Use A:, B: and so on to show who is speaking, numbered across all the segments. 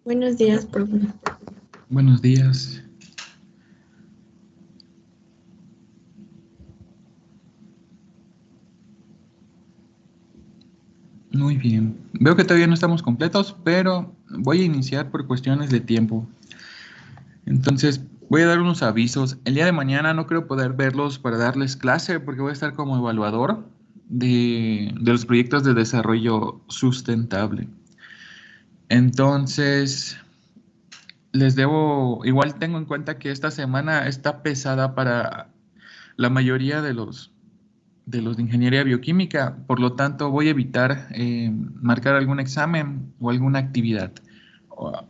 A: Buenos días, profe.
B: Buenos días. Muy bien. Veo que todavía no estamos completos, pero voy a iniciar por cuestiones de tiempo. Entonces, voy a dar unos avisos. El día de mañana no creo poder verlos para darles clase porque voy a estar como evaluador de los proyectos de desarrollo sustentable. Entonces, igual tengo en cuenta que esta semana está pesada para la mayoría de los de ingeniería bioquímica, por lo tanto voy a evitar marcar algún examen o alguna actividad.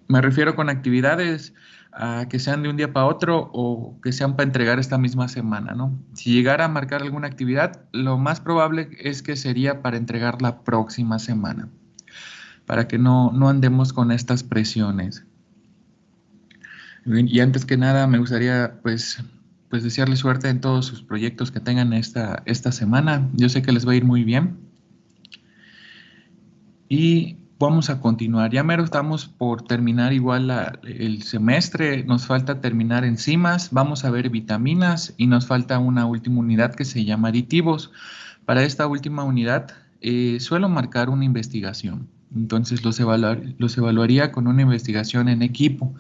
B: Me refiero con actividades a que sean de un día para otro o que sean para entregar esta misma semana, ¿no? Si llegara a marcar alguna actividad, lo más probable es que sería para entregar la próxima semana, para que no andemos con estas presiones. Bien, y antes que nada, me gustaría pues desearles suerte en todos sus proyectos que tengan esta semana. Yo sé que les va a ir muy bien. Y vamos a continuar. Ya mero estamos por terminar igual el semestre. Nos falta terminar enzimas, vamos a ver vitaminas y nos falta una última unidad que se llama aditivos. Para esta última unidad suelo marcar una investigación. Entonces los evaluaría con una investigación en equipo.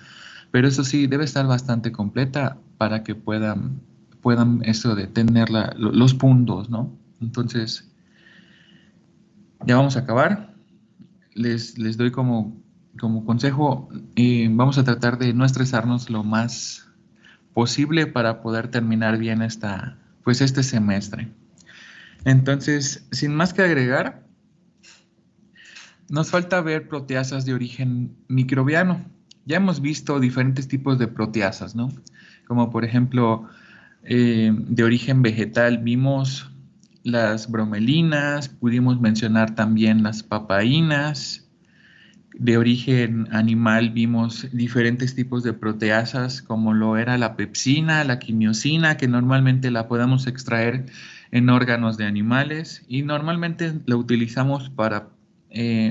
B: Pero eso sí, debe estar bastante completa para que puedan eso de tener los puntos, ¿no? Entonces, ya vamos a acabar. Les doy como consejo, vamos a tratar de no estresarnos lo más posible para poder terminar bien este semestre. Entonces, sin más que agregar, nos falta ver proteasas de origen microbiano. Ya hemos visto diferentes tipos de proteasas, ¿no? Como por ejemplo, de origen vegetal vimos las bromelinas, pudimos mencionar también las papaínas. De origen animal vimos diferentes tipos de proteasas, como lo era la pepsina, la quimiosina, que normalmente la podemos extraer en órganos de animales y normalmente la utilizamos para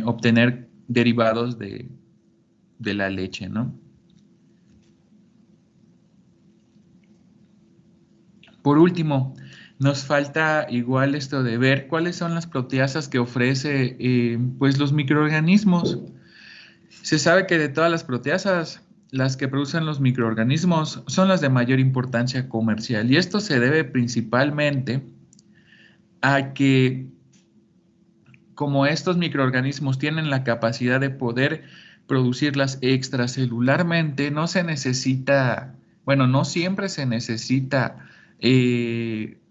B: obtener derivados de la leche, ¿no? Por último, nos falta igual esto de ver cuáles son las proteasas que ofrece pues los microorganismos. Se sabe que de todas las proteasas, las que producen los microorganismos son las de mayor importancia comercial y esto se debe principalmente a que como estos microorganismos tienen la capacidad de poder producirlas extracelularmente, no se necesita, bueno, no siempre se necesita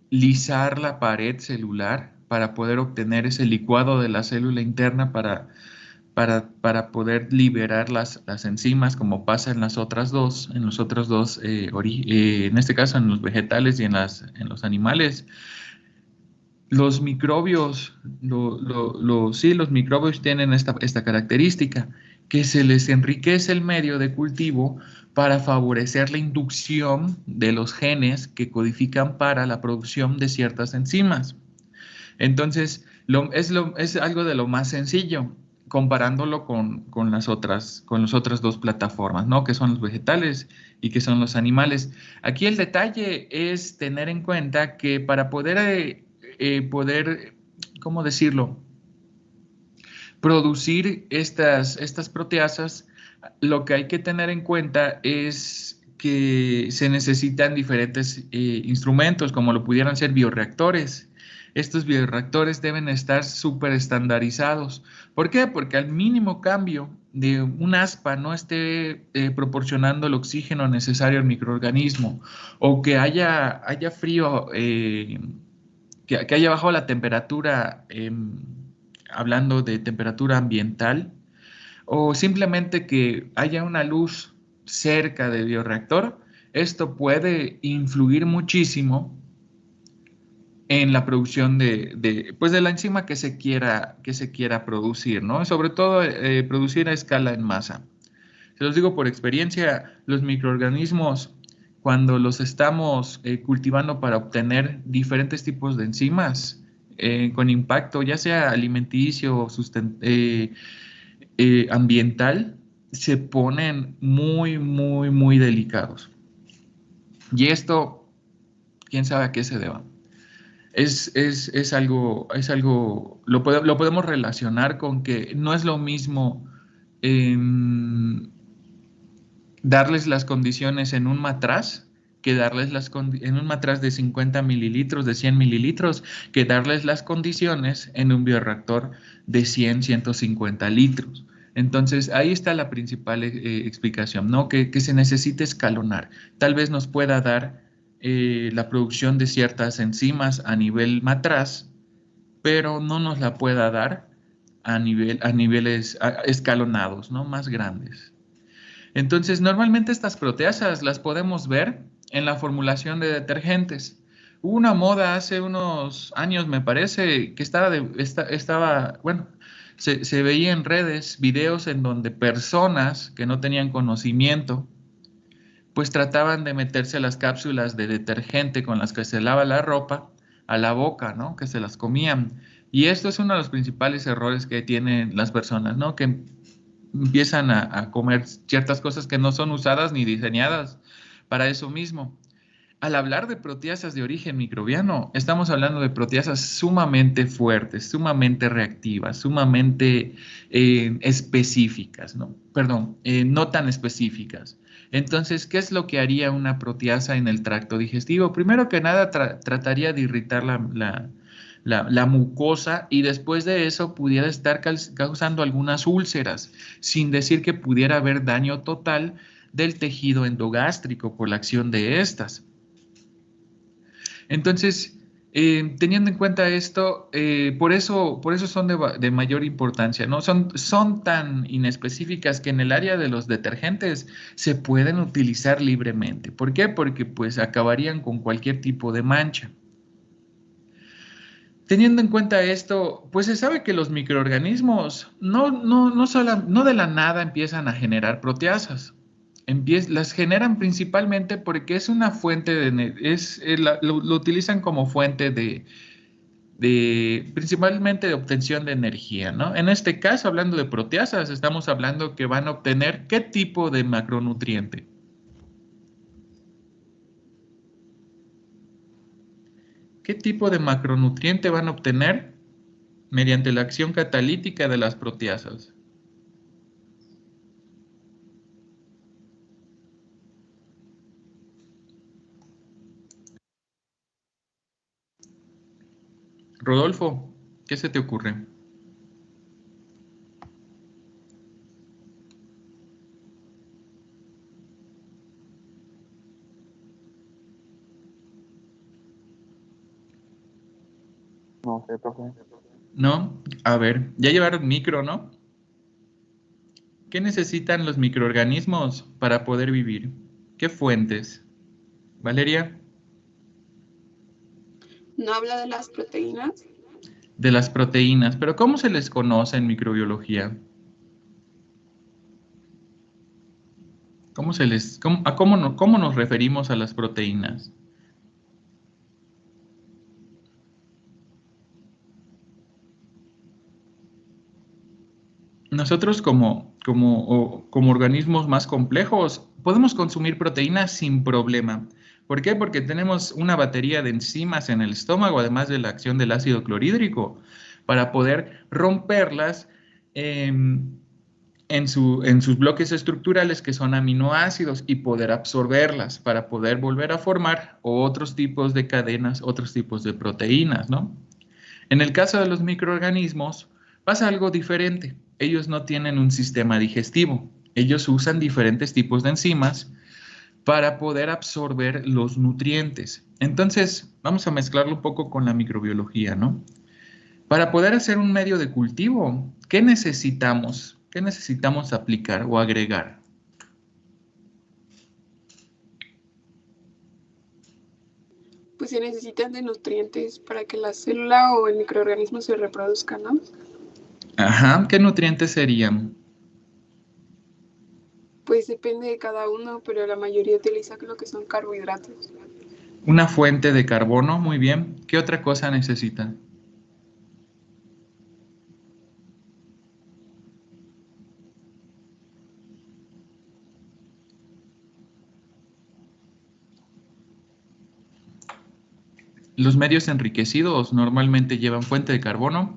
B: lisar la pared celular para poder obtener ese licuado de la célula interna para poder liberar las enzimas, como pasa en los otros dos, en este caso en los vegetales y en los animales. Los microbios, sí, los microbios tienen esta característica, que se les enriquece el medio de cultivo para favorecer la inducción de los genes que codifican para la producción de ciertas enzimas. Entonces, es algo de lo más sencillo, comparándolo con las otras dos plataformas, ¿no? Que son los vegetales y que son los animales. Aquí el detalle es tener en cuenta que para poder, ¿cómo decirlo? Producir estas proteasas, lo que hay que tener en cuenta es que se necesitan diferentes instrumentos, como lo pudieran ser bioreactores. Estos bioreactores deben estar súper estandarizados. ¿Por qué? Porque al mínimo cambio de un aspa no esté proporcionando el oxígeno necesario al microorganismo o que haya frío, que haya bajado la temperatura, hablando de temperatura ambiental, o simplemente que haya una luz cerca del bioreactor, esto puede influir muchísimo en la producción pues de la enzima que se quiera producir, ¿no? Sobre todo producir a escala en masa. Se los digo por experiencia, los microorganismos, cuando los estamos cultivando para obtener diferentes tipos de enzimas con impacto, ya sea alimenticio o ambiental, se ponen muy, muy, muy delicados. Y esto, quién sabe a qué se deba. Es algo, lo podemos relacionar con que no es lo mismo darles las condiciones en un matraz que darles en un matraz de 50 mililitros, de 100 mililitros, que darles las condiciones en un bioreactor de 100, 150 litros. Entonces, ahí está la principal explicación, ¿no? Que se necesita escalonar. Tal vez nos pueda dar la producción de ciertas enzimas a nivel matraz, pero no nos la pueda dar a niveles escalonados, ¿no? Más grandes. Entonces, normalmente estas proteasas las podemos ver en la formulación de detergentes. Hubo una moda hace unos años, me parece, que bueno, se veía en redes videos en donde personas que no tenían conocimiento, pues trataban de meterse las cápsulas de detergente con las que se lava la ropa a la boca, ¿no? Que se las comían. Y esto es uno de los principales errores que tienen las personas, ¿no? Que empiezan a comer ciertas cosas que no son usadas ni diseñadas para eso mismo. Al hablar de proteasas de origen microbiano, estamos hablando de proteasas sumamente fuertes, sumamente reactivas, sumamente específicas, ¿no? Perdón, no tan específicas. Entonces, ¿qué es lo que haría una proteasa en el tracto digestivo? Primero que nada, trataría de irritar la mucosa y después de eso pudiera estar causando algunas úlceras, sin decir que pudiera haber daño total del tejido endogástrico por la acción de estas. Entonces, teniendo en cuenta esto, por eso son de mayor importancia, ¿no? Son tan inespecíficas que en el área de los detergentes se pueden utilizar libremente. ¿Por qué? Porque pues acabarían con cualquier tipo de mancha. Teniendo en cuenta esto, pues se sabe que los microorganismos no de la nada empiezan a generar proteasas. Las generan principalmente porque es una fuente lo utilizan como fuente principalmente de obtención de energía, ¿no? En este caso, hablando de proteasas, estamos hablando que van a obtener ¿qué tipo de macronutriente? ¿Qué tipo de macronutriente van a obtener mediante la acción catalítica de las proteasas? Rodolfo, ¿qué se te ocurre?
A: No sé, profe.
B: ¿No? A ver, ya llevaron micro, ¿no? ¿Qué necesitan los microorganismos para poder vivir? ¿Qué fuentes? Valeria,
C: ¿No habla de las proteínas?
B: de las proteínas, pero ¿cómo se les conoce en microbiología? ¿Cómo nos referimos a las proteínas? Nosotros como organismos más complejos podemos consumir proteínas sin problema. ¿Por qué? Porque tenemos una batería de enzimas en el estómago, además de la acción del ácido clorhídrico, para poder romperlas en sus bloques estructurales que son aminoácidos y poder absorberlas para poder volver a formar otros tipos de cadenas, otros tipos de proteínas, ¿no? En el caso de los microorganismos pasa algo diferente. Ellos no tienen un sistema digestivo. Ellos usan diferentes tipos de enzimas para poder absorber los nutrientes. Entonces, vamos a mezclarlo un poco con la microbiología, ¿no? Para poder hacer un medio de cultivo, ¿qué necesitamos? ¿Qué necesitamos aplicar o agregar?
C: Pues se necesitan de nutrientes para que la célula o el microorganismo se reproduzca, ¿no?
B: Ajá, ¿qué nutrientes serían?
C: Pues depende de cada uno, pero la mayoría utiliza lo que son carbohidratos.
B: Una fuente de carbono, muy bien. ¿Qué otra cosa necesitan? los medios enriquecidos normalmente llevan fuente de carbono,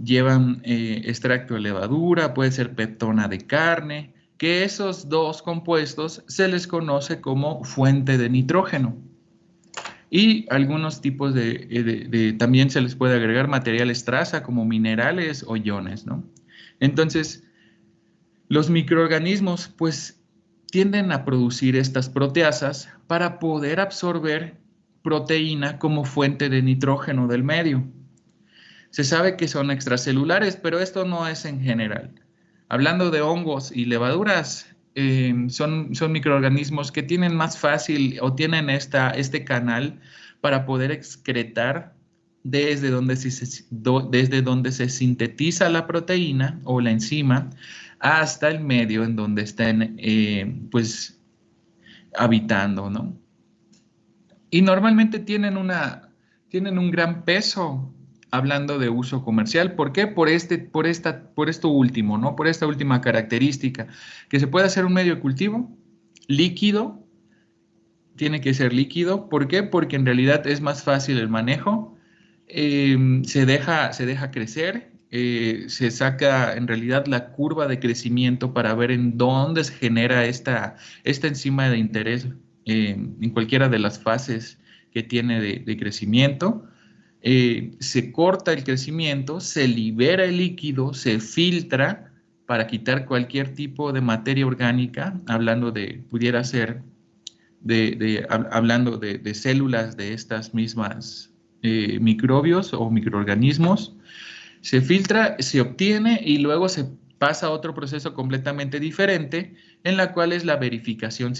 B: llevan extracto de levadura, puede ser peptona de carne, que esos dos compuestos se les conoce como fuente de nitrógeno. Y algunos tipos también se les puede agregar materiales traza como minerales o iones, ¿no? Entonces, los microorganismos pues tienden a producir estas proteasas para poder absorber proteína como fuente de nitrógeno del medio. Se sabe que son extracelulares, pero esto no es en general. Hablando de hongos y levaduras, son microorganismos que tienen más fácil o tienen este canal para poder excretar desde donde se sintetiza la proteína o la enzima hasta el medio en donde estén pues habitando, ¿no? Y normalmente tienen un gran peso hablando de uso comercial. ¿Por qué? Por esto último, ¿no? Por esta última característica, que se puede hacer un medio de cultivo líquido, tiene que ser líquido. ¿Por qué? Porque en realidad es más fácil el manejo, se deja crecer, se saca en realidad la curva de crecimiento para ver en dónde se genera esta enzima de interés en cualquiera de las fases que tiene de crecimiento. Se corta el crecimiento, se libera el líquido, se filtra para quitar cualquier tipo de materia orgánica, pudiera ser hablando de células de estas mismas microbios o microorganismos. Se filtra, se obtiene y luego se pasa a otro proceso completamente diferente, en la cual es la verificación,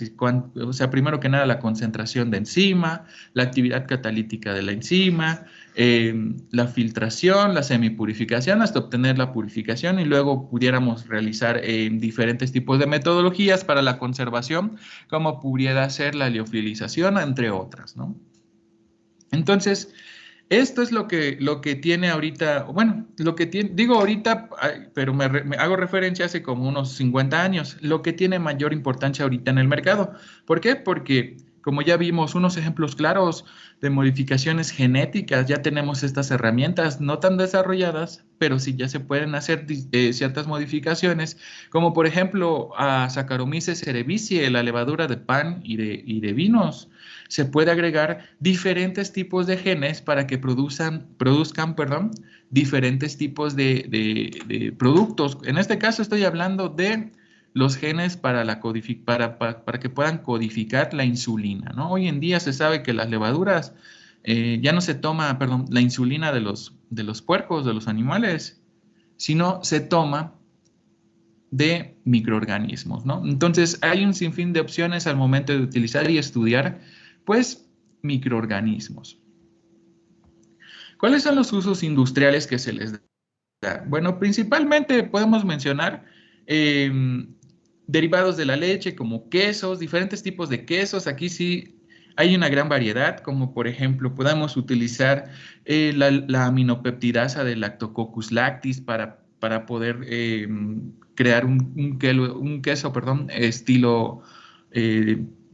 B: o sea, primero que nada la concentración de enzima, la actividad catalítica de la enzima, la filtración, la semipurificación hasta obtener la purificación, y luego pudiéramos realizar diferentes tipos de metodologías para la conservación, como pudiera ser la liofilización, entre otras, ¿no? Entonces, esto es lo que tiene ahorita, bueno, digo ahorita, pero me hago referencia hace como unos 50 años, lo que tiene mayor importancia ahorita en el mercado. ¿Por qué? Porque, como ya vimos unos ejemplos claros de modificaciones genéticas, ya tenemos estas herramientas no tan desarrolladas, pero sí ya se pueden hacer ciertas modificaciones, como por ejemplo a Saccharomyces cerevisiae, la levadura de pan y de vinos. Se puede agregar diferentes tipos de genes para que produzcan diferentes tipos de productos. En este caso estoy hablando de los genes para que puedan codificar la insulina, ¿no? Hoy en día se sabe que las levaduras ya no se toma, la insulina de los puercos, de los animales, sino se toma de microorganismos, ¿no? Entonces hay un sinfín de opciones al momento de utilizar y estudiar pues microorganismos. ¿Cuáles son los usos industriales que se les da? Bueno, principalmente podemos mencionar derivados de la leche, como quesos, diferentes tipos de quesos. Aquí sí hay una gran variedad, como por ejemplo podemos utilizar la aminopeptidasa del Lactococcus lactis para poder crear un queso, estilo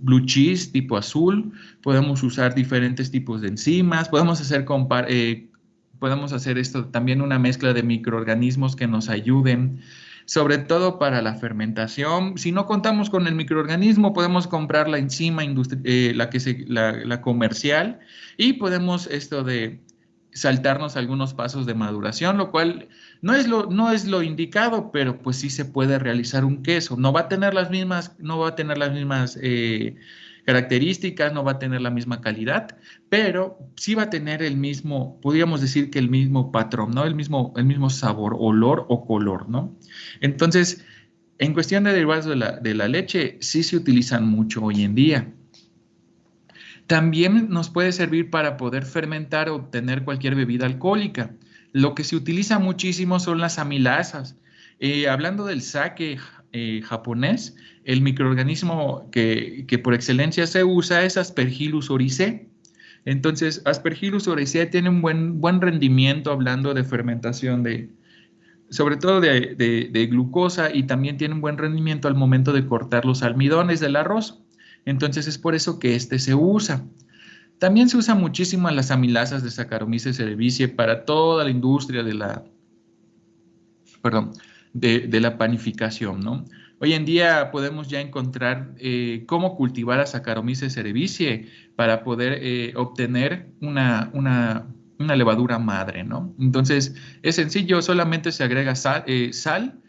B: blue cheese tipo azul. Podemos usar diferentes tipos de enzimas, podemos hacer esto también, una mezcla de microorganismos que nos ayuden, sobre todo para la fermentación. Si no contamos con el microorganismo, podemos comprar la enzima la comercial, y podemos saltarnos algunos pasos de maduración, lo cual no es lo indicado, pero pues sí se puede realizar un queso. No va a tener las mismas características, no va a tener la misma calidad, pero sí va a tener podríamos decir que el mismo patrón, ¿no? El mismo sabor, olor o color, ¿no? Entonces, en cuestión de derivados de la leche, sí se utilizan mucho hoy en día. También nos puede servir para poder fermentar o obtener cualquier bebida alcohólica. Lo que se utiliza muchísimo son las amilasas. Hablando del sake japonés, el microorganismo que por excelencia se usa es Aspergillus oryzae. Entonces, Aspergillus oryzae tiene un buen rendimiento hablando de fermentación sobre todo de glucosa, y también tiene un buen rendimiento al momento de cortar los almidones del arroz. Entonces es por eso que se usa. También se usan muchísimo las amilasas de Saccharomyces cerevisiae para toda la industria de la, de la panificación, ¿no? Hoy en día podemos ya encontrar cómo cultivar a Saccharomyces cerevisiae para poder obtener una levadura madre, ¿no? Entonces, es sencillo, solamente se agrega sal,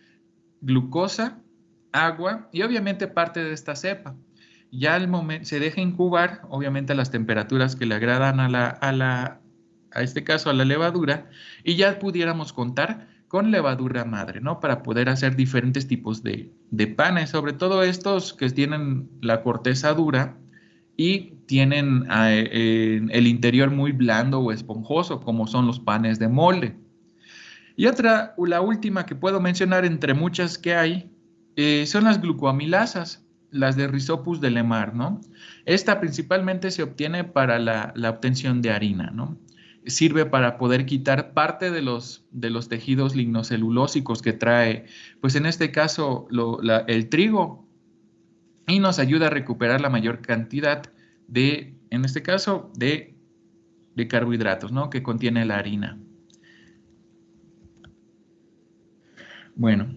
B: glucosa, agua y obviamente parte de esta cepa. Ya al momento se deja incubar, obviamente a las temperaturas que le agradan a este caso a la levadura, y ya pudiéramos contar con levadura madre, ¿no? Para poder hacer diferentes tipos de panes, sobre todo estos que tienen la corteza dura y tienen el interior muy blando o esponjoso, como son los panes de molde. Y la última que puedo mencionar entre muchas que hay, son las glucoamilasas, las de Rhizopus de Lemar, ¿no? Esta principalmente se obtiene para la obtención de harina, ¿no? Sirve para poder quitar parte de los tejidos lignocelulósicos que trae, pues en este caso, el trigo, y nos ayuda a recuperar la mayor cantidad en este caso, de carbohidratos, ¿no? Que contiene la harina. Bueno,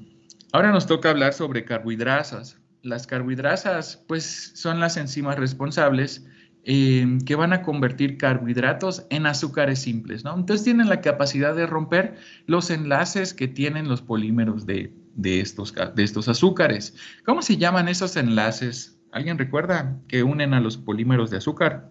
B: ahora nos toca hablar sobre carbohidrasas. Las carbohidrasas, pues, son las enzimas responsables que van a convertir carbohidratos en azúcares simples, ¿no? Entonces tienen la capacidad de romper los enlaces que tienen los polímeros de estos azúcares. ¿Cómo se llaman esos enlaces? ¿Alguien recuerda que unen a los polímeros de azúcar?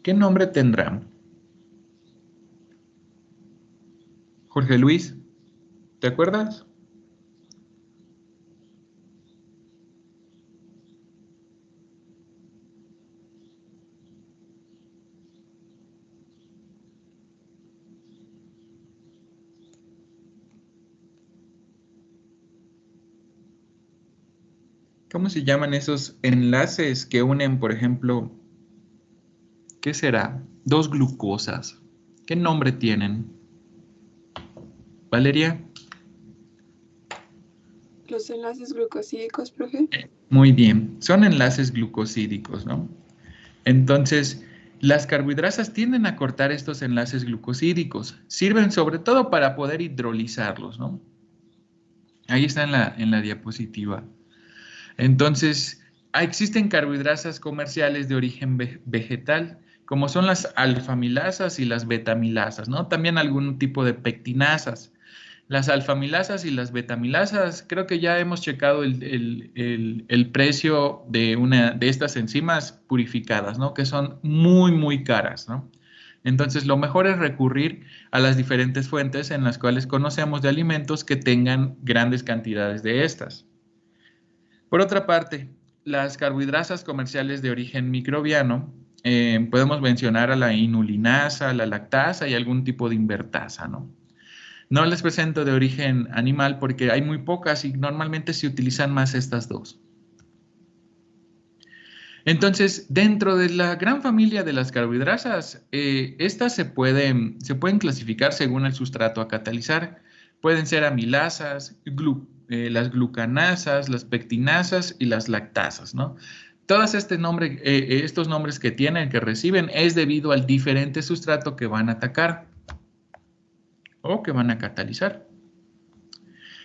B: ¿Qué nombre tendrán? Jorge Luis, ¿te acuerdas? ¿Cómo se llaman esos enlaces que unen, por ejemplo, qué será? Dos glucosas. ¿Qué nombre tienen? Valeria.
C: Los enlaces glucosídicos, profe.
B: Muy bien, son enlaces glucosídicos, ¿no? Entonces, las carbohidrasas tienden a cortar estos enlaces glucosídicos. Sirven sobre todo para poder hidrolizarlos, ¿no? Ahí está en la diapositiva. Entonces, existen carbohidrasas comerciales de origen vegetal, como son las alfamilasas y las betamilasas, ¿no? También algún tipo de pectinasas. Las alfamilasas y las betamilasas, creo que ya hemos checado el precio de estas enzimas purificadas, ¿no? Que son muy, muy caras, ¿no? Entonces, lo mejor es recurrir a las diferentes fuentes en las cuales conocemos de alimentos que tengan grandes cantidades de estas. Por otra parte, las carbohidrasas comerciales de origen microbiano, podemos mencionar a la inulinasa, la lactasa y algún tipo de invertasa, ¿no? No les presento de origen animal porque hay muy pocas y normalmente se utilizan más estas dos. Entonces, dentro de la gran familia de las carbohidrasas, estas se pueden clasificar según el sustrato a catalizar. Pueden ser amilasas, las glucanasas, las pectinasas y las lactasas, ¿no? Todos estos nombres que tienen, que reciben, es debido al diferente sustrato que van a atacar o que van a catalizar.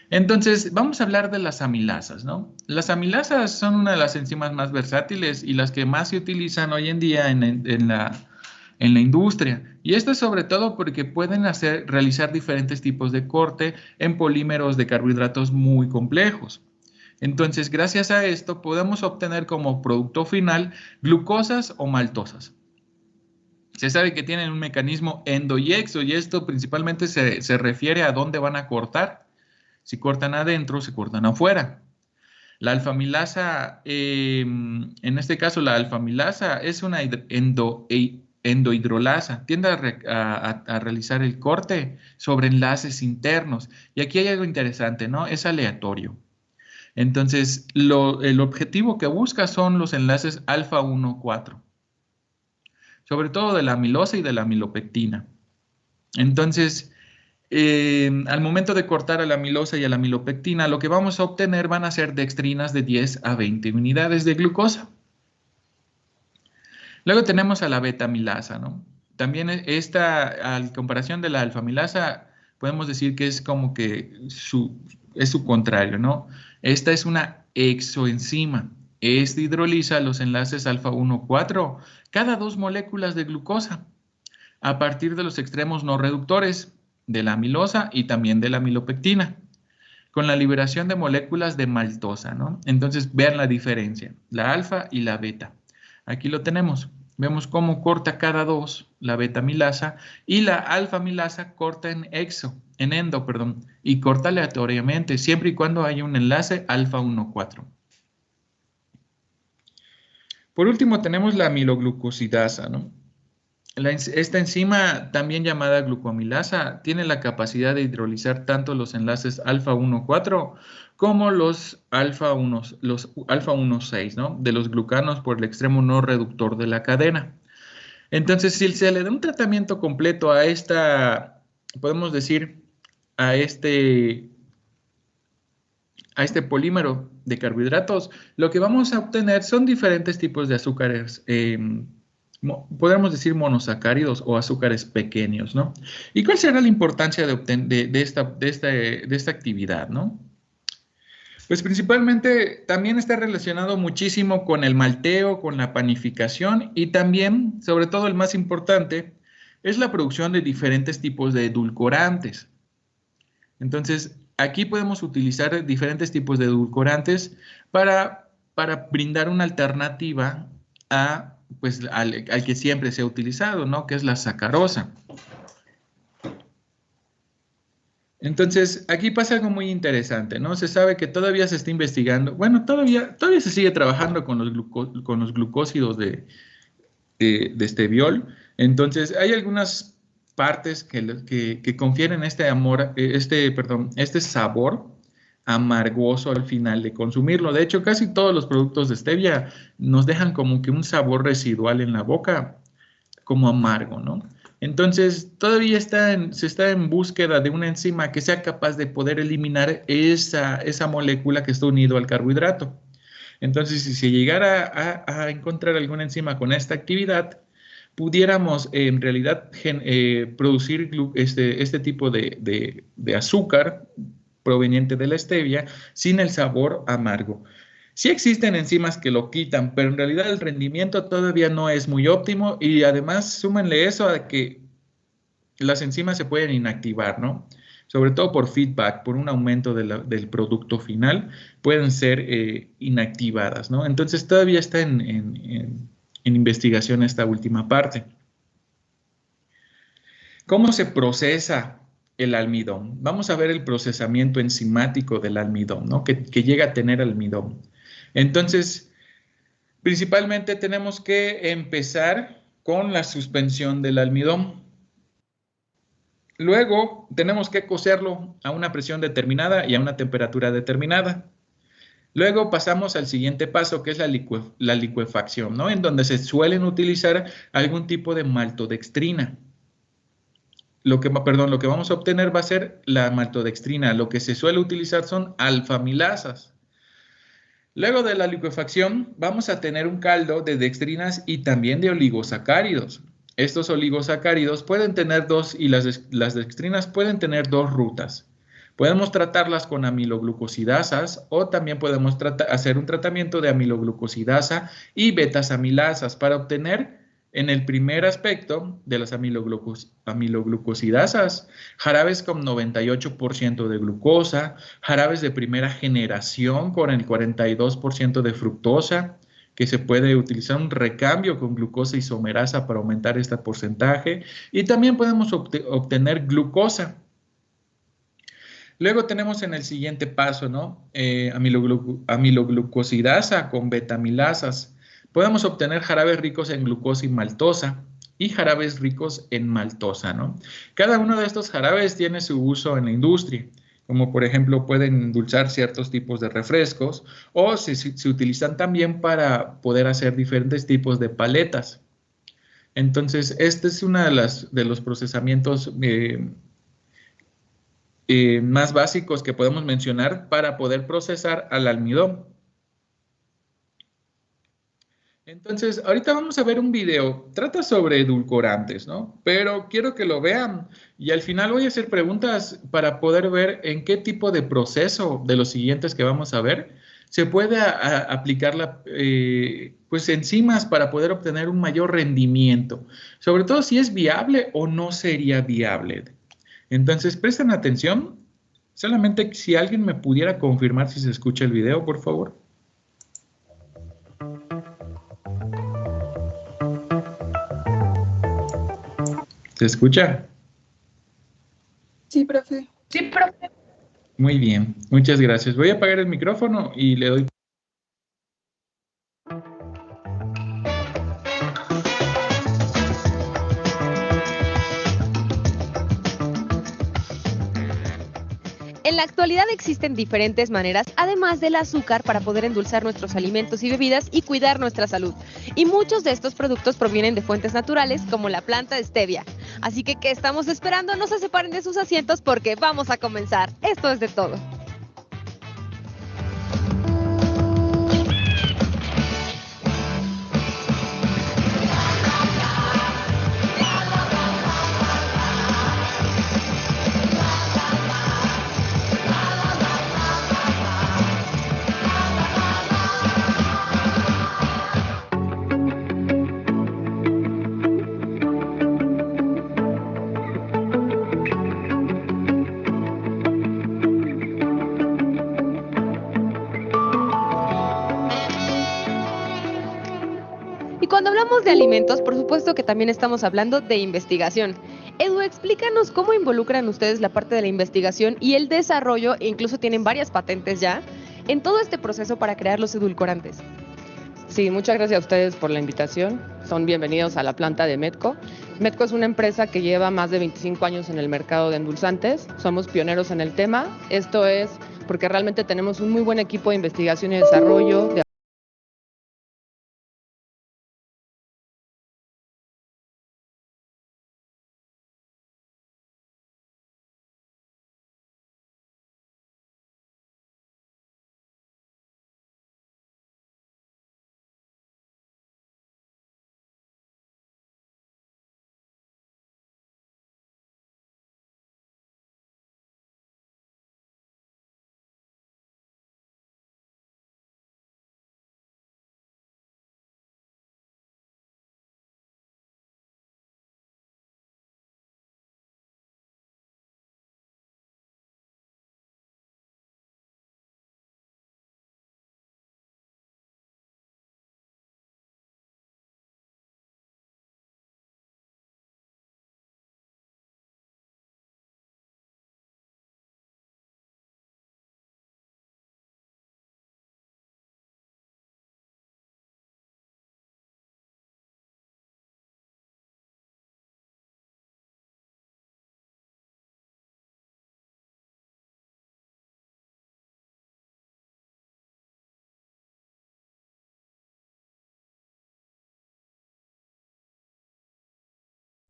B: Entonces, vamos a hablar de las amilasas, ¿no? Las amilasas son una de las enzimas más versátiles y las que más se utilizan hoy en día en la industria. Y esto es sobre todo porque pueden realizar diferentes tipos de corte en polímeros de carbohidratos muy complejos. Entonces, gracias a esto, podemos obtener como producto final glucosas o maltosas. Se sabe que tienen un mecanismo endo y exo, y esto principalmente se refiere a dónde van a cortar. Si cortan adentro, se cortan afuera. La alfamilasa, en este caso la alfamilasa es una endohidrolasa. Tiende a realizar el corte sobre enlaces internos. Y aquí hay algo interesante, ¿no? Es aleatorio. Entonces, el objetivo que busca son los enlaces alfa 1, 4. Sobre todo de la amilosa y de la amilopectina. Entonces, al momento de cortar a la amilosa y a la amilopectina, lo que vamos a obtener van a ser dextrinas de 10 a 20 unidades de glucosa. Luego tenemos a la beta-amilasa, ¿no? También esta, a comparación de la alfa-amilasa, podemos decir que es como que es su contrario, ¿no? Esta es una exoenzima. Este hidroliza los enlaces alfa-1,4 cada 2 moléculas de glucosa a partir de los extremos no reductores de la amilosa y también de la amilopectina, con la liberación de moléculas de maltosa, ¿no? Entonces, vean la diferencia, la alfa y la beta. Aquí lo tenemos. Vemos cómo corta cada 2 la beta-amilasa y la alfa-amilasa corta en endo, y corta aleatoriamente, siempre y cuando haya un enlace alfa-1,4. Por último, tenemos la amiloglucosidasa, ¿no? Esta enzima, también llamada glucoamilasa, tiene la capacidad de hidrolizar tanto los enlaces alfa-1,4 como los alfa-1,6, ¿no? De los glucanos por el extremo no reductor de la cadena. Entonces, si se le da un tratamiento completo a esta, podemos decir, a este polímero de carbohidratos, lo que vamos a obtener son diferentes tipos de azúcares, podríamos decir monosacáridos o azúcares pequeños, ¿no? ¿Y cuál será la importancia de esta actividad, ¿no? Pues principalmente también está relacionado muchísimo con el malteo, con la panificación y también, sobre todo el más importante, es la producción de diferentes tipos de edulcorantes. Entonces, aquí podemos utilizar diferentes tipos de edulcorantes para brindar una alternativa al que siempre se ha utilizado, ¿no? Que es la sacarosa. Entonces, aquí pasa algo muy interesante, ¿no? Se sabe que todavía se está investigando, bueno, todavía se sigue trabajando con los glucósidos de steviol. Entonces, hay algunas partes que confieren este sabor amargoso al final de consumirlo. De hecho, casi todos los productos de stevia nos dejan como que un sabor residual en la boca, como amargo, ¿no? Entonces, todavía se está en búsqueda de una enzima que sea capaz de poder eliminar esa molécula que está unida al carbohidrato. Entonces, si se llegara a encontrar alguna enzima con esta actividad, pudiéramos en realidad producir este tipo de azúcar proveniente de la stevia sin el sabor amargo. Sí existen enzimas que lo quitan, pero en realidad el rendimiento todavía no es muy óptimo y además súmenle eso a que las enzimas se pueden inactivar, ¿no? Sobre todo por feedback, por un aumento del producto final, pueden ser inactivadas, ¿no? Entonces todavía está en investigación esta última parte. ¿Cómo se procesa el almidón? Vamos a ver el procesamiento enzimático del almidón, ¿no? Que llega a tener almidón. Entonces, principalmente tenemos que empezar con la suspensión del almidón. Luego, tenemos que cocerlo a una presión determinada y a una temperatura determinada. Luego pasamos al siguiente paso, que es la licuefacción, ¿no? En donde se suelen utilizar algún tipo de maltodextrina. Lo que vamos a obtener va a ser la maltodextrina. Lo que se suele utilizar son alfa-amilasas. Luego de la licuefacción vamos a tener un caldo de dextrinas y también de oligosacáridos. Estos oligosacáridos pueden tener las dextrinas pueden tener 2 rutas. Podemos tratarlas con amiloglucosidasas o también podemos hacer un tratamiento de amiloglucosidasa y betas-amilasas para obtener, en el primer aspecto de las amiloglucosidasas, jarabes con 98% de glucosa, jarabes de primera generación con el 42% de fructosa, que se puede utilizar un recambio con glucosa isomerasa para aumentar este porcentaje, y también podemos obtener glucosa. Luego tenemos en el siguiente paso, ¿no? Amiloglucosidasa con betamilasas. Podemos obtener jarabes ricos en glucosa y maltosa y jarabes ricos en maltosa, ¿no? Cada uno de estos jarabes tiene su uso en la industria, como por ejemplo pueden endulzar ciertos tipos de refrescos o se utilizan también para poder hacer diferentes tipos de paletas. Entonces, este es uno de los procesamientos más básicos que podemos mencionar para poder procesar al almidón. Entonces, ahorita vamos a ver un video, trata sobre edulcorantes, ¿no? Pero quiero que lo vean y al final voy a hacer preguntas para poder ver en qué tipo de proceso de los siguientes que vamos a ver se puede aplicar pues enzimas para poder obtener un mayor rendimiento, sobre todo si es viable o no sería viable. Entonces, presten atención, solamente si alguien me pudiera confirmar si se escucha el video, por favor. ¿Se escucha?
C: Sí, profe.
D: Sí, profe.
B: Muy bien, muchas gracias. Voy a apagar el micrófono y le doy.
D: En la actualidad existen diferentes maneras, además del azúcar, para poder endulzar nuestros alimentos y bebidas y cuidar nuestra salud. Y muchos de estos productos provienen de fuentes naturales, como la planta de stevia. Así que, ¿qué estamos esperando? No se separen de sus asientos porque vamos a comenzar. Esto es de todo. Y cuando hablamos de alimentos, por supuesto que también estamos hablando de investigación. Edu, explícanos cómo involucran ustedes la parte de la investigación y el desarrollo, e incluso tienen varias patentes ya, en todo este proceso para crear los edulcorantes.
E: Sí, muchas gracias a ustedes por la invitación. Son bienvenidos a la planta de Medco. Medco es una empresa que lleva más de 25 años en el mercado de endulzantes. Somos pioneros en el tema. Esto es porque realmente tenemos un muy buen equipo de investigación y desarrollo.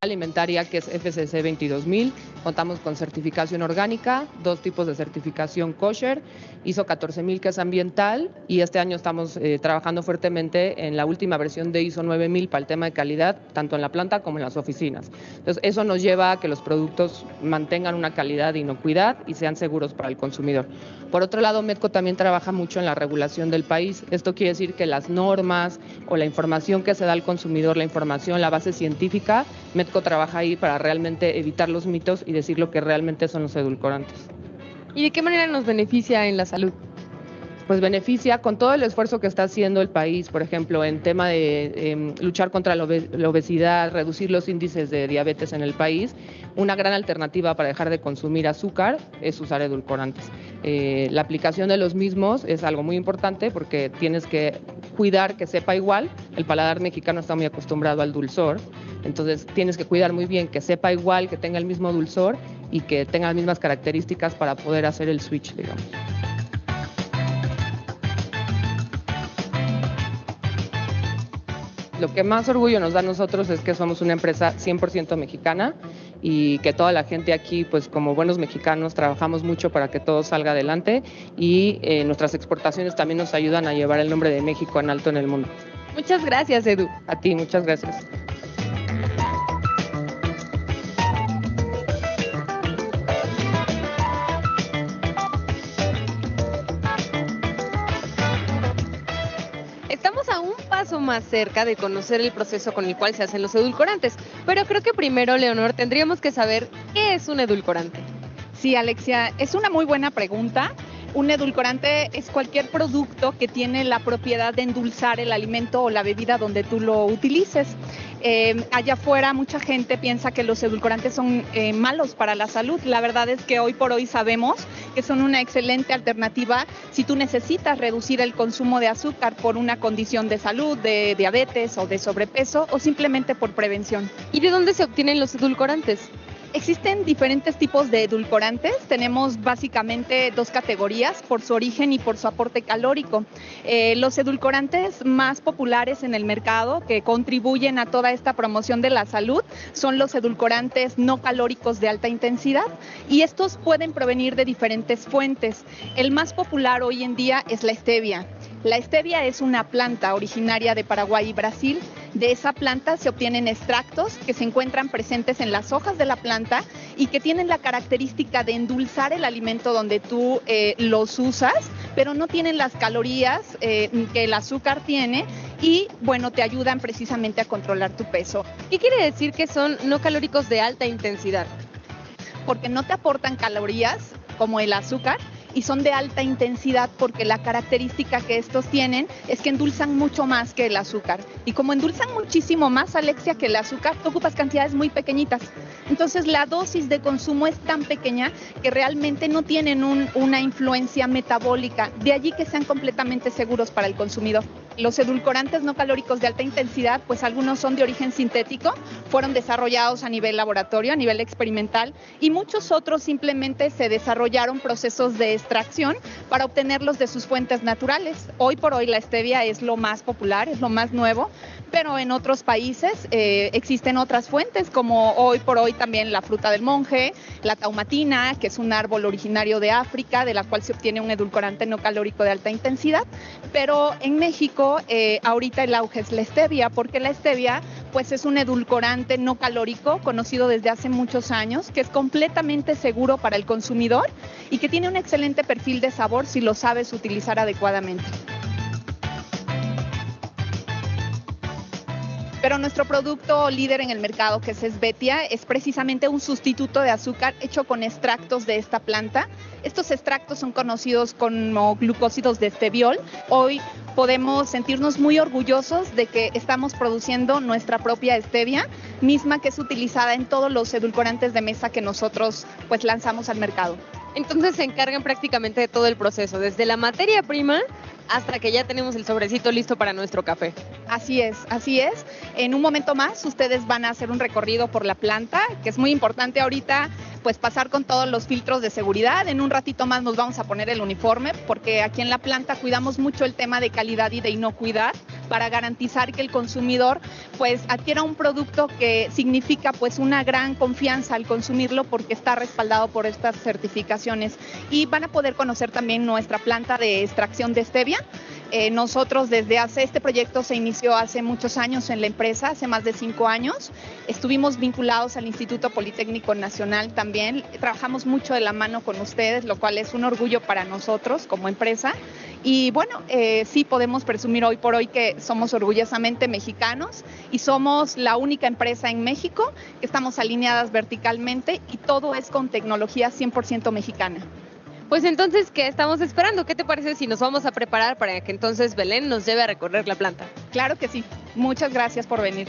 E: Alimentaria, que es FSC 22000. Contamos con certificación orgánica, 2 tipos de certificación kosher, ISO 14000, que es ambiental, y este año estamos trabajando fuertemente en la última versión de ISO 9000 para el tema de calidad, tanto en la planta como en las oficinas. Entonces, eso nos lleva a que los productos mantengan una calidad de inocuidad y sean seguros para el consumidor. Por otro lado, Medco también trabaja mucho en la regulación del país. Esto quiere decir que las normas o la información que se da al consumidor, la información, la base científica, Medco trabaja ahí para realmente evitar los mitos y decir lo que realmente son los edulcorantes.
D: ¿Y de qué manera nos beneficia en la salud?
E: Pues beneficia con todo el esfuerzo que está haciendo el país, por ejemplo, en tema de luchar contra la obesidad, reducir los índices de diabetes en el país. Una gran alternativa para dejar de consumir azúcar es usar edulcorantes. La aplicación de los mismos es algo muy importante porque tienes que cuidar que sepa igual. El paladar mexicano está muy acostumbrado al dulzor, entonces tienes que cuidar muy bien que sepa igual, que tenga el mismo dulzor y que tenga las mismas características para poder hacer el switch, digamos. Lo que más orgullo nos da a nosotros es que somos una empresa 100% mexicana y que toda la gente aquí, pues como buenos mexicanos, trabajamos mucho para que todo salga adelante y nuestras exportaciones también nos ayudan a llevar el nombre de México en alto en el mundo.
D: Muchas gracias, Edu.
E: A ti, muchas gracias.
D: Estamos a un paso más cerca de conocer el proceso con el cual se hacen los edulcorantes, pero creo que primero, Leonor, tendríamos que saber qué es un edulcorante.
F: Sí, Alexia, es una muy buena pregunta. Un edulcorante es cualquier producto que tiene la propiedad de endulzar el alimento o la bebida donde tú lo utilices. Allá afuera mucha gente piensa que los edulcorantes son malos para la salud. La verdad es que hoy por hoy sabemos que son una excelente alternativa si tú necesitas reducir el consumo de azúcar por una condición de salud, de diabetes o de sobrepeso o simplemente por prevención.
D: ¿Y de dónde se obtienen los edulcorantes?
F: Existen diferentes tipos de edulcorantes. Tenemos básicamente dos categorías, por su origen y por su aporte calórico. Los edulcorantes más populares en el mercado que contribuyen a toda esta promoción de la salud son los edulcorantes no calóricos de alta intensidad y estos pueden provenir de diferentes fuentes. El más popular hoy en día es la stevia. La stevia es una planta originaria de Paraguay y Brasil. De esa planta se obtienen extractos que se encuentran presentes en las hojas de la planta y que tienen la característica de endulzar el alimento donde tú los usas, pero no tienen las calorías que el azúcar tiene y, bueno, te ayudan precisamente a controlar tu peso.
D: ¿Qué quiere decir que son no calóricos de alta intensidad?
F: Porque no te aportan calorías como el azúcar, y son de alta intensidad porque la característica que estos tienen es que endulzan mucho más que el azúcar. Y como endulzan muchísimo más, Alexia, que el azúcar, tú ocupas cantidades muy pequeñitas. Entonces la dosis de consumo es tan pequeña que realmente no tienen una influencia metabólica. De allí que sean completamente seguros para el consumidor. Los edulcorantes no calóricos de alta intensidad, pues algunos son de origen sintético, fueron desarrollados a nivel laboratorio, a nivel experimental, y muchos otros simplemente se desarrollaron procesos de extracción para obtenerlos de sus fuentes naturales. Hoy por hoy la stevia es lo más popular, es lo más nuevo, pero en otros países existen otras fuentes, como hoy por hoy también la fruta del monje, la taumatina, que es un árbol originario de África, de la cual se obtiene un edulcorante no calórico de alta intensidad, pero en México ahorita el auge es la stevia, porque la stevia pues es un edulcorante no calórico conocido desde hace muchos años, que es completamente seguro para el consumidor y que tiene un excelente perfil de sabor si lo sabes utilizar adecuadamente. Pero nuestro producto líder en el mercado, que es Esvetia, es precisamente un sustituto de azúcar hecho con extractos de esta planta. Estos extractos son conocidos como glucósidos de esteviol. Hoy podemos sentirnos muy orgullosos de que estamos produciendo nuestra propia stevia, misma que es utilizada en todos los edulcorantes de mesa que nosotros pues lanzamos al mercado.
D: Entonces se encargan prácticamente de todo el proceso, desde la materia prima hasta que ya tenemos el sobrecito listo para nuestro café.
F: Así es, así es. En un momento más ustedes van a hacer un recorrido por la planta, que es muy importante ahorita pues pasar con todos los filtros de seguridad. En un ratito más nos vamos a poner el uniforme porque aquí en la planta cuidamos mucho el tema de calidad y de inocuidad para garantizar que el consumidor pues adquiera un producto que significa pues una gran confianza al consumirlo porque está respaldado por estas certificaciones. Y van a poder conocer también nuestra planta de extracción de stevia. Nosotros este proyecto se inició hace muchos años en la empresa, hace más de 5 años. Estuvimos vinculados al Instituto Politécnico Nacional también. Trabajamos mucho de la mano con ustedes, lo cual es un orgullo para nosotros como empresa. Y bueno, sí podemos presumir hoy por hoy que somos orgullosamente mexicanos y somos la única empresa en México que estamos alineadas verticalmente y todo es con tecnología 100% mexicana.
D: Pues entonces, ¿qué estamos esperando? ¿Qué te parece si nos vamos a preparar para que entonces Belén nos lleve a recorrer la planta?
F: Claro que sí. Muchas gracias por venir.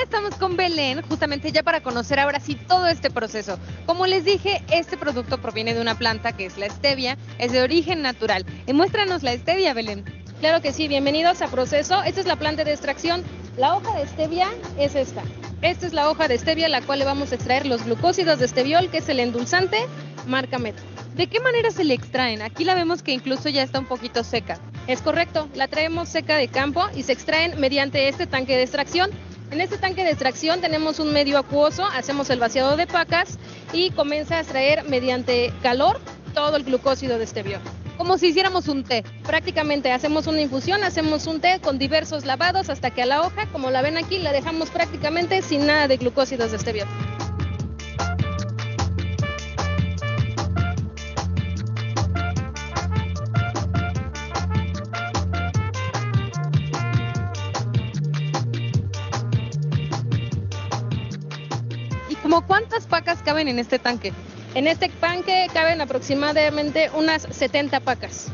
D: estamos con Belén, justamente ya para conocer ahora sí todo este proceso. Como les dije, este producto proviene de una planta que es la stevia, es de origen natural. Y muéstranos la stevia, Belén.
G: Claro que sí, bienvenidos a Proceso. Esta es la planta de extracción. La hoja de stevia es esta. Esta es la hoja de stevia, la cual le vamos a extraer los glucósidos de steviol, que es el endulzante marca Met.
D: ¿De qué manera se le extraen? Aquí la vemos que incluso ya está un poquito seca.
G: Es correcto, la traemos seca de campo y se extraen mediante este tanque de extracción. En este tanque de extracción tenemos un medio acuoso, hacemos el vaciado de pacas y comienza a extraer mediante calor todo el glucósido de steviol.
D: Como si hiciéramos un té.
G: Prácticamente hacemos una infusión, hacemos un té con diversos lavados hasta que a la hoja, como la ven aquí, la dejamos prácticamente sin nada de glucósidos de steviol.
D: ¿Cómo cuántas pacas caben en este tanque?
G: En este tanque caben aproximadamente unas 70 pacas.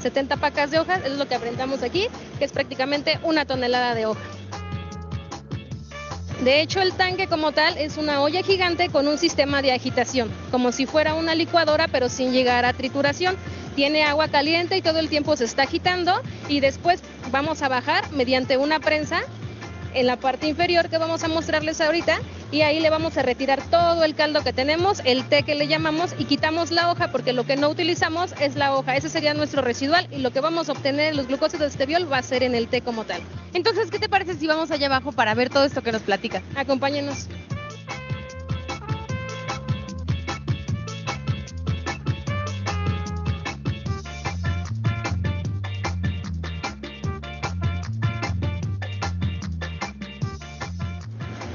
G: 70 pacas de hojas, es lo que aprendamos aquí, que es prácticamente 1 tonelada de hoja. De hecho, el tanque como tal es una olla gigante con un sistema de agitación, como si fuera una licuadora, pero sin llegar a trituración. Tiene agua caliente y todo el tiempo se está agitando y después vamos a bajar mediante una prensa en la parte inferior que vamos a mostrarles ahorita y ahí le vamos a retirar todo el caldo que tenemos, el té que le llamamos y quitamos la hoja porque lo que no utilizamos es la hoja, ese sería nuestro residual y lo que vamos a obtener, los glucósidos de steviol, va a ser en el té como tal.
D: Entonces, ¿qué te parece si vamos allá abajo para ver todo esto que nos platica?
G: Acompáñenos.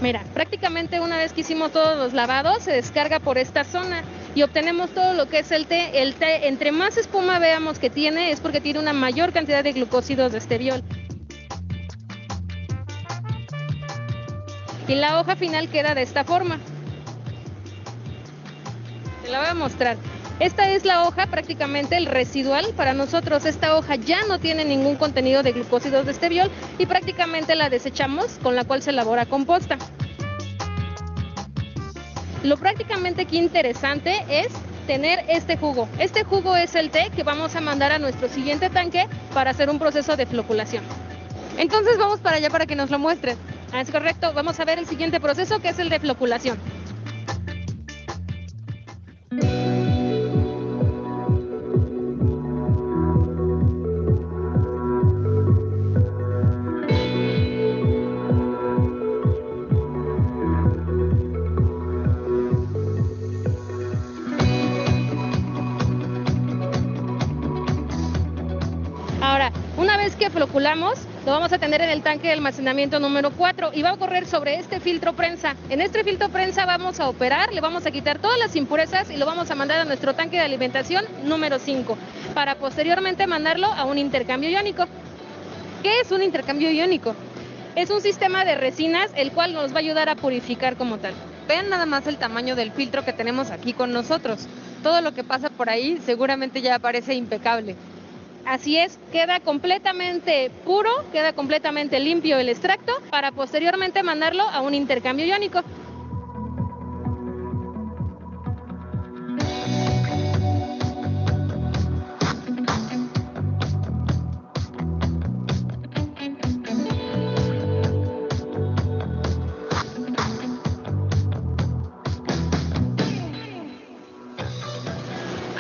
G: Mira, prácticamente una vez que hicimos todos los lavados, se descarga por esta zona y obtenemos todo lo que es el té. El té, entre más espuma veamos que tiene, es porque tiene una mayor cantidad de glucósidos de steviol. Y la hoja final queda de esta forma. Te la voy a mostrar. Esta es la hoja, prácticamente el residual. Para nosotros esta hoja ya no tiene ningún contenido de glucósidos de steviol y prácticamente la desechamos, con la cual se elabora composta. Lo prácticamente aquí interesante es tener este jugo. Este jugo es el té que vamos a mandar a nuestro siguiente tanque para hacer un proceso de floculación.
D: Entonces vamos para allá para que nos lo muestres.
G: Es correcto, vamos a ver el siguiente proceso que es el de floculación. Ahora, una vez que floculamos, lo vamos a tener en el tanque de almacenamiento número 4 y va a correr sobre este filtro prensa. En este filtro prensa vamos a operar, le vamos a quitar todas las impurezas y lo vamos a mandar a nuestro tanque de alimentación número 5 para posteriormente mandarlo a un intercambio iónico.
D: ¿Qué es un intercambio iónico?
G: Es un sistema de resinas el cual nos va a ayudar a purificar como tal.
D: Vean nada más el tamaño del filtro que tenemos aquí con nosotros. Todo lo que pasa por ahí seguramente ya parece impecable.
G: Así es, queda completamente puro, queda completamente limpio el extracto para posteriormente mandarlo a un intercambio iónico.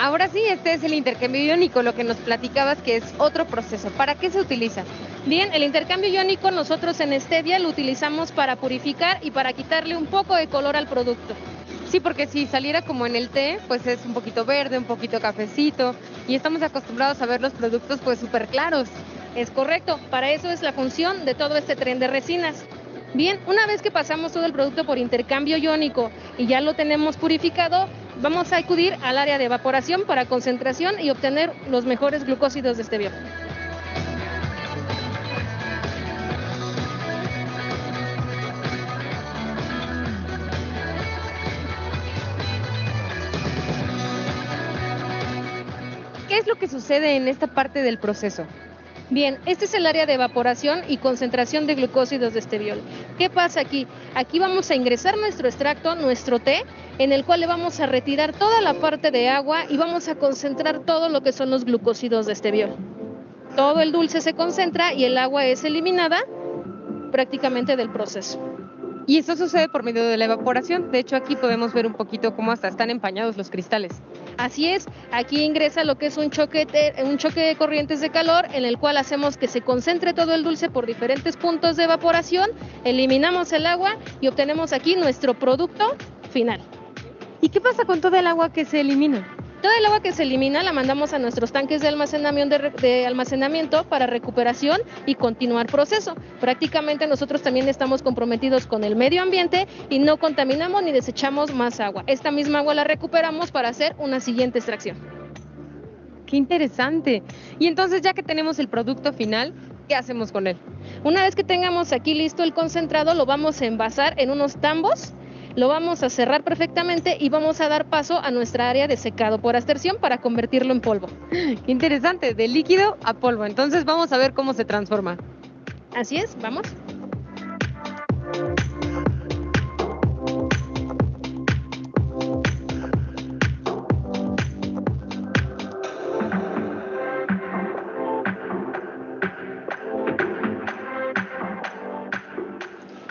D: Ahora sí, este es el intercambio iónico, lo que nos platicabas que es otro proceso. ¿Para qué se utiliza?
G: Bien, el intercambio iónico nosotros en Stevia lo utilizamos para purificar y para quitarle un poco de color al producto.
D: Sí, porque si saliera como en el té, pues es un poquito verde, un poquito cafecito, y estamos acostumbrados a ver los productos pues súper claros.
G: Es correcto, para eso es la función de todo este tren de resinas. Bien, una vez que pasamos todo el producto por intercambio iónico y ya lo tenemos purificado, vamos a acudir al área de evaporación para concentración y obtener los mejores glucósidos de stevia.
D: ¿Qué es lo que sucede en esta parte del proceso?
G: Bien, este es el área de evaporación y concentración de glucósidos de esteviol. ¿Qué pasa aquí? Aquí vamos a ingresar nuestro extracto, nuestro té, en el cual le vamos a retirar toda la parte de agua y vamos a concentrar todo lo que son los glucósidos de esteviol. Todo el dulce se concentra y el agua es eliminada prácticamente del proceso.
D: Y eso sucede por medio de la evaporación. De hecho, aquí podemos ver un poquito cómo hasta están empañados los cristales.
G: Así es, aquí ingresa lo que es un choque de corrientes de calor en el cual hacemos que se concentre todo el dulce por diferentes puntos de evaporación, eliminamos el agua y obtenemos aquí nuestro producto final.
D: ¿Y qué pasa con toda el agua que se elimina?
G: Toda el agua que se elimina la mandamos a nuestros tanques de almacenamiento para recuperación y continuar proceso. Prácticamente nosotros también estamos comprometidos con el medio ambiente y no contaminamos ni desechamos más agua. Esta misma agua la recuperamos para hacer una siguiente extracción.
D: ¡Qué interesante! Y entonces, ya que tenemos el producto final, ¿qué hacemos con él?
G: Una vez que tengamos aquí listo el concentrado, lo vamos a envasar en unos tambos. Lo vamos a cerrar perfectamente y vamos a dar paso a nuestra área de secado por aspersión para convertirlo en polvo.
D: ¡Qué interesante! De líquido a polvo. Entonces vamos a ver cómo se transforma.
G: Así es, vamos.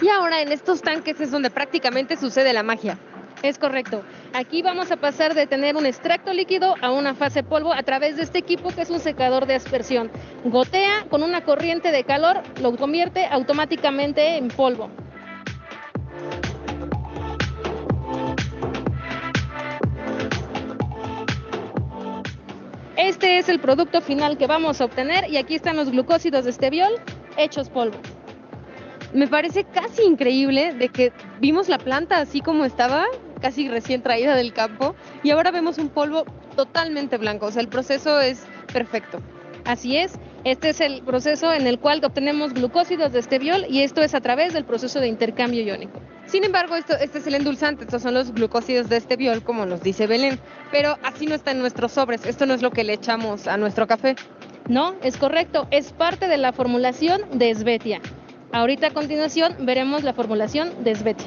D: Y ahora en estos tanques es donde prácticamente sucede la magia.
G: Es correcto. Aquí vamos a pasar de tener un extracto líquido a una fase polvo a través de este equipo que es un secador de aspersión. Gotea con una corriente de calor, lo convierte automáticamente en polvo. Este es el producto final que vamos a obtener y aquí están los glucósidos de esteviol hechos polvo.
D: Me parece casi increíble de que vimos la planta así como estaba, casi recién traída del campo, y ahora vemos un polvo totalmente blanco. O sea, el proceso es perfecto.
G: Así es, este es el proceso en el cual obtenemos glucósidos de esteviol y esto es a través del proceso de intercambio iónico.
D: Sin embargo, este es el endulzante, estos son los glucósidos de esteviol, como nos dice Belén, pero así no está en nuestros sobres, esto no es lo que le echamos a nuestro café.
G: No, es correcto, es parte de la formulación de Svetia. Ahorita a continuación veremos la formulación de Svetia.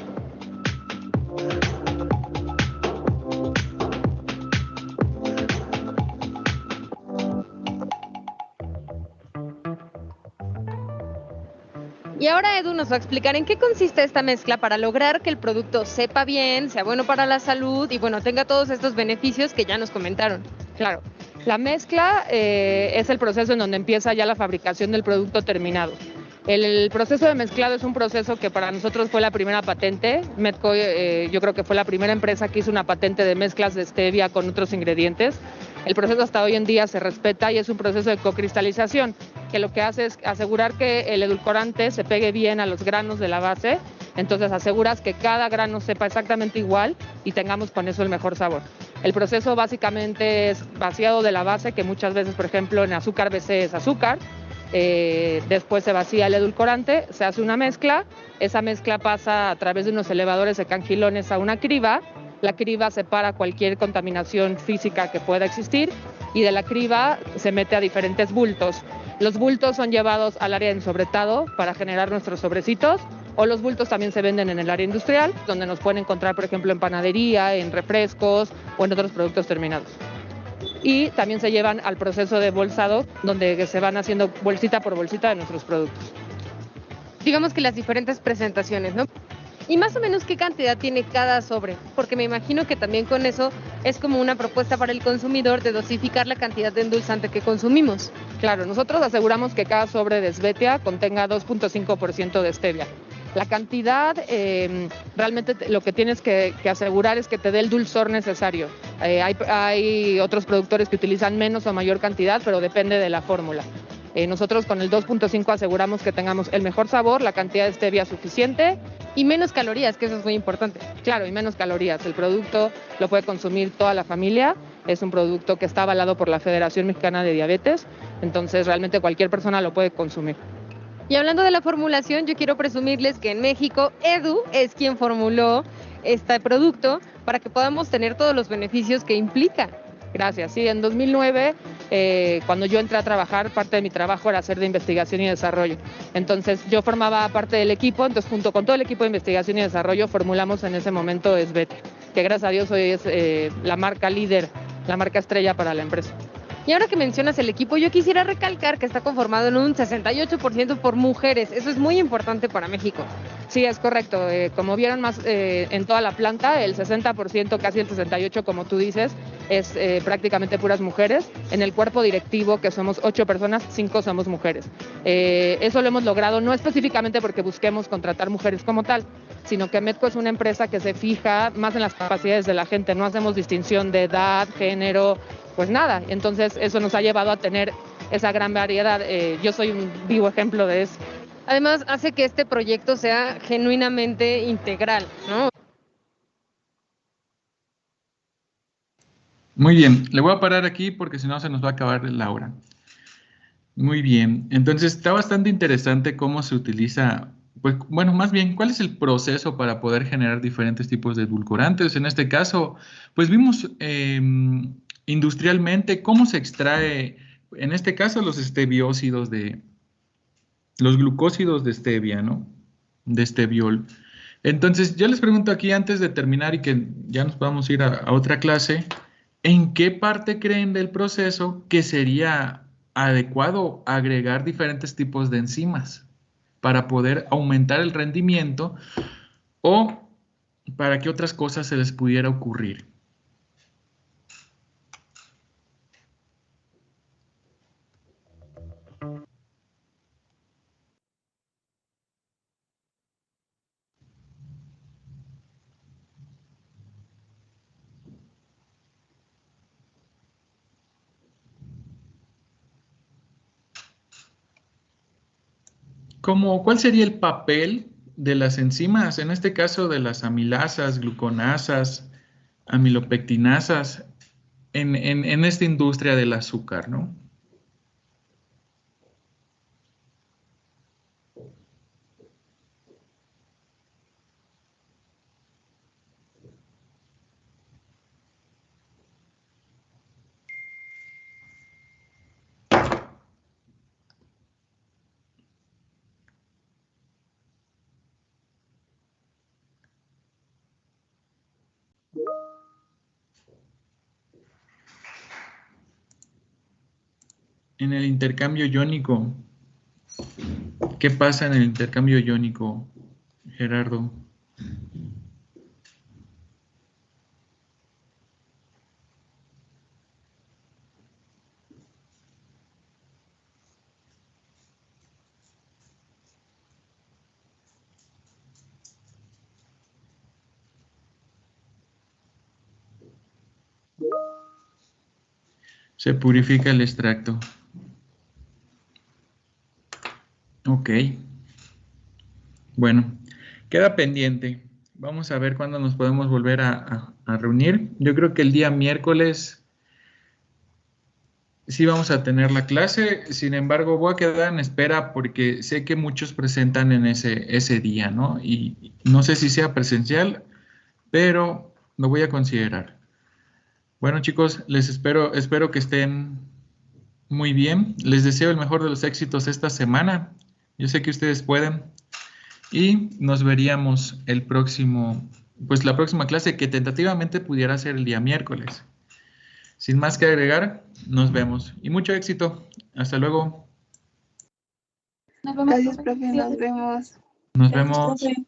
D: Y ahora Edu nos va a explicar en qué consiste esta mezcla para lograr que el producto sepa bien, sea bueno para la salud y bueno, tenga todos estos beneficios que ya nos comentaron.
E: Claro, la mezcla es el proceso en donde empieza ya la fabricación del producto terminado. El proceso de mezclado es un proceso que para nosotros fue la primera patente. Medco yo creo que fue la primera empresa que hizo una patente de mezclas de stevia con otros ingredientes. El proceso hasta hoy en día se respeta y es un proceso de cocristalización, que lo que hace es asegurar que el edulcorante se pegue bien a los granos de la base. Entonces aseguras que cada grano sepa exactamente igual y tengamos con eso el mejor sabor. El proceso básicamente es vaciado de la base, que muchas veces, por ejemplo, en azúcar BC es azúcar. Después se vacía el edulcorante, se hace una mezcla, esa mezcla pasa a través de unos elevadores de cangilones a una criba, la criba separa cualquier contaminación física que pueda existir y de la criba se mete a diferentes bultos. Los bultos son llevados al área de ensobretado para generar nuestros sobrecitos, o los bultos también se venden en el área industrial, donde nos pueden encontrar, por ejemplo, en panadería, en refrescos o en otros productos terminados. Y también se llevan al proceso de bolsado, donde se van haciendo bolsita por bolsita de nuestros productos.
D: Digamos que las diferentes presentaciones, ¿no? Y más o menos qué cantidad tiene cada sobre, porque me imagino que también con eso es como una propuesta para el consumidor de dosificar la cantidad de endulzante que consumimos.
E: Claro, nosotros aseguramos que cada sobre de Svetia contenga 2.5% de stevia. La cantidad, realmente lo que tienes que asegurar es que te dé el dulzor necesario. Hay otros productores que utilizan menos o mayor cantidad, pero depende de la fórmula. Nosotros con el 2.5 aseguramos que tengamos el mejor sabor, la cantidad de stevia suficiente.
D: Y menos calorías, que eso es muy importante.
E: Claro, y menos calorías. El producto lo puede consumir toda la familia. Es un producto que está avalado por la Federación Mexicana de Diabetes. Entonces realmente cualquier persona lo puede consumir.
D: Y hablando de la formulación, yo quiero presumirles que en México Edu es quien formuló este producto para que podamos tener todos los beneficios que implica.
E: Gracias. Sí, en 2009 cuando yo entré a trabajar, parte de mi trabajo era hacer de investigación y desarrollo. Entonces yo formaba parte del equipo, entonces junto con todo el equipo de investigación y desarrollo formulamos en ese momento Svete, que gracias a Dios hoy es la marca líder, la marca estrella para la empresa.
D: Y ahora que mencionas el equipo, yo quisiera recalcar que está conformado en un 68% por mujeres. Eso es muy importante para México.
E: Sí, es correcto. Como vieron más en toda la planta, el 60%, casi el 68%, como tú dices, es prácticamente puras mujeres. En el cuerpo directivo, que somos 8 personas, 5 somos mujeres. Eso lo hemos logrado no específicamente porque busquemos contratar mujeres como tal, sino que Medco es una empresa que se fija más en las capacidades de la gente. No hacemos distinción de edad, género, pues nada. Entonces eso nos ha llevado a tener esa gran variedad. Yo soy un vivo ejemplo de eso.
D: Además, hace que este proyecto sea genuinamente integral, ¿no?
B: Muy bien, le voy a parar aquí porque si no se nos va a acabar la hora. Muy bien, entonces está bastante interesante cómo se utiliza, pues bueno, más bien, ¿cuál es el proceso para poder generar diferentes tipos de edulcorantes? En este caso, pues vimos industrialmente cómo se extrae, en este caso, los estebiósidos los glucósidos de stevia, ¿no? De steviol. Entonces, yo les pregunto aquí antes de terminar y que ya nos podamos ir a otra clase, ¿en qué parte creen del proceso que sería adecuado agregar diferentes tipos de enzimas para poder aumentar el rendimiento o para que otras cosas se les pudiera ocurrir? ¿Cuál sería el papel de las enzimas, en este caso de las amilasas, gluconasas, amilopectinasas, en esta industria del azúcar, ¿no? En el intercambio iónico, ¿qué pasa en el intercambio iónico, Gerardo? Se purifica el extracto. Ok. Bueno, queda pendiente. Vamos a ver cuándo nos podemos volver a reunir. Yo creo que el día miércoles sí vamos a tener la clase. Sin embargo, voy a quedar en espera porque sé que muchos presentan en ese día, ¿no? Y no sé si sea presencial, pero lo voy a considerar. Bueno, chicos, espero que estén muy bien. Les deseo el mejor de los éxitos esta semana. Yo sé que ustedes pueden. Y nos veríamos la próxima clase, que tentativamente pudiera ser el día miércoles. Sin más que agregar, nos vemos. Y mucho éxito. Hasta luego.
C: Nos vemos. Gracias, profe. Nos vemos.
B: Nos vemos.
C: Profe.